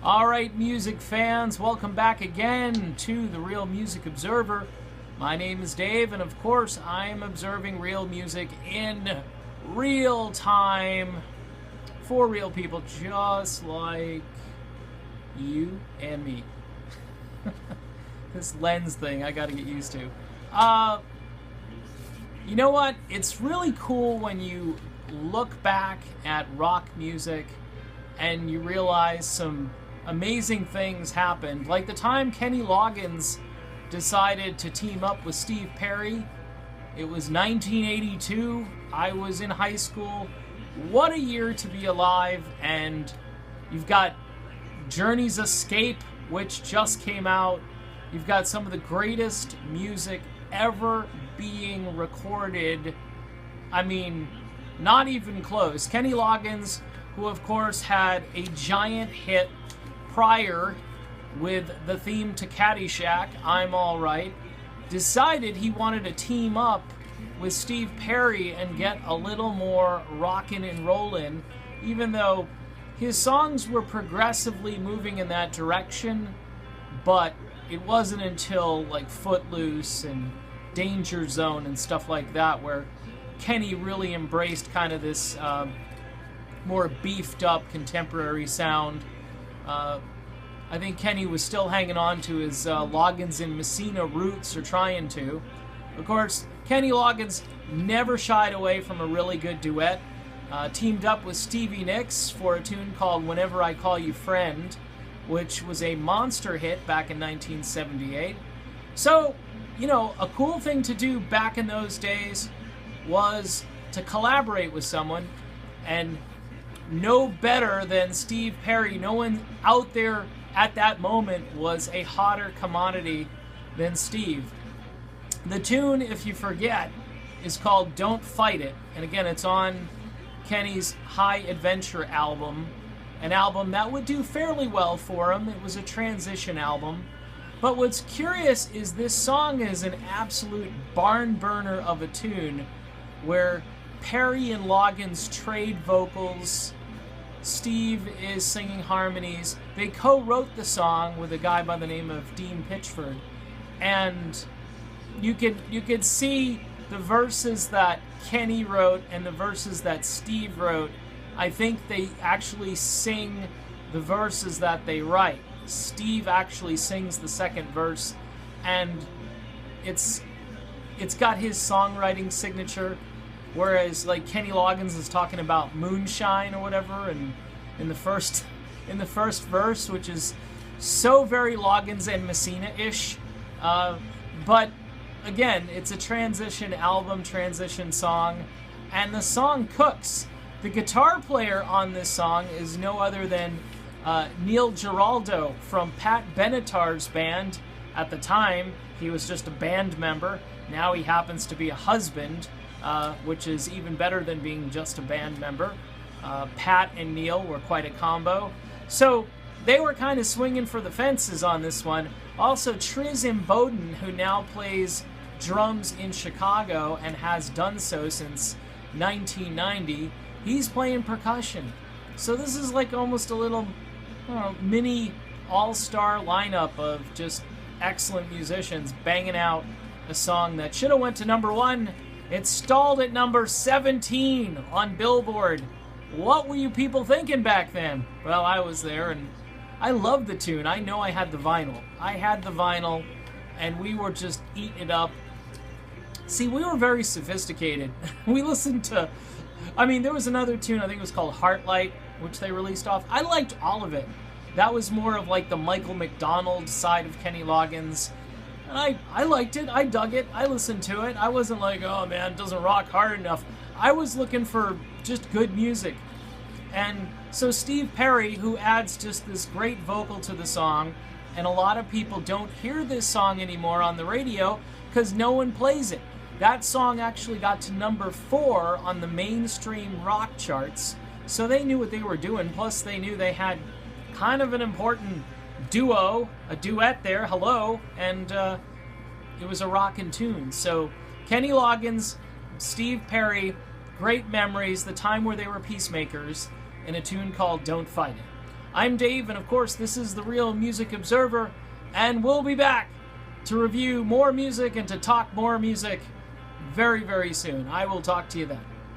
All right, music fans, welcome back again to the Real Music Observer. My name is Dave, and of course, I'm observing real music in real time for real people just like you and me. This lens thing I gotta get used to. You know what? It's really cool when you look back at rock music and you realize some amazing things happened. Like the time Kenny Loggins decided to team up with Steve Perry. It was 1982. I was in high school. What a year to be alive. And you've got Journey's Escape, which just came out. You've got some of the greatest music ever being recorded. I mean, not even close. Kenny Loggins, who of course had a giant hit prior with the theme to Caddyshack, I'm Alright, decided he wanted to team up with Steve Perry and get a little more rockin' and rollin', even though his songs were progressively moving in that direction, but it wasn't until like Footloose and Danger Zone and stuff like that where Kenny really embraced kind of this more beefed up contemporary sound. I think Kenny was still hanging on to his Loggins and Messina roots, or trying to. Of course, Kenny Loggins never shied away from a really good duet. Teamed up with Stevie Nicks for a tune called Whenever I Call You Friend, which was a monster hit back in 1978. So, you know, a cool thing to do back in those days was to collaborate with someone, and no better than Steve Perry. No one out there at that moment was a hotter commodity than Steve. The tune, if you forget, is called Don't Fight It. And again, it's on Kenny's High Adventure album, an album that would do fairly well for him. It was a transition album. But what's curious is this song is an absolute barn burner of a tune where Perry and Loggins trade vocals. Steve is singing harmonies. They co-wrote the song with a guy by the name of Dean Pitchford, and you could see the verses that Kenny wrote and the verses that Steve wrote. I think they actually sing the verses that they write. Steve actually sings the second verse, and it's got his songwriting signature. Whereas, like, Kenny Loggins is talking about moonshine or whatever, and in the first verse, which is so very Loggins and Messina-ish. But again, it's a transition album, transition song, and the song cooks. The guitar player on this song is no other than Neil Giraldo from Pat Benatar's band. At the time, he was just a band member. Now he happens to be a husband. Which is even better than being just a band member. Pat and Neil were quite a combo. So they were kind of swinging for the fences on this one. Also, Tris Imboden, who now plays drums in Chicago and has done so since 1990, he's playing percussion. So this is like almost a little mini all-star lineup of just excellent musicians banging out a song that should have went to number 1. It stalled at number 17 on Billboard. What were you people thinking back then? Well, I was there, and I loved the tune. I know I had the vinyl. I had the vinyl, and we were just eating it up. See, we were very sophisticated. We listened to... I mean, there was another tune, I think it was called Heartlight, which they released off. I liked all of it. That was more of like the Michael McDonald side of Kenny Loggins. And I liked it. I dug it. I listened to it. I wasn't like, oh man, it doesn't rock hard enough. I was looking for just good music. And so Steve Perry, who adds just this great vocal to the song, and a lot of people don't hear this song anymore on the radio because no one plays it. That song actually got to number 4 on the mainstream rock charts, so they knew what they were doing. Plus, they knew they had kind of an important duo, a duet there, hello, and it was a rockin' tune. So Kenny Loggins, Steve Perry, great memories, the time where they were Peacemakers, in a tune called Don't Fight It. I'm Dave, and of course, this is The Real Music Observer, and we'll be back to review more music and to talk more music very, very soon. I will talk to you then.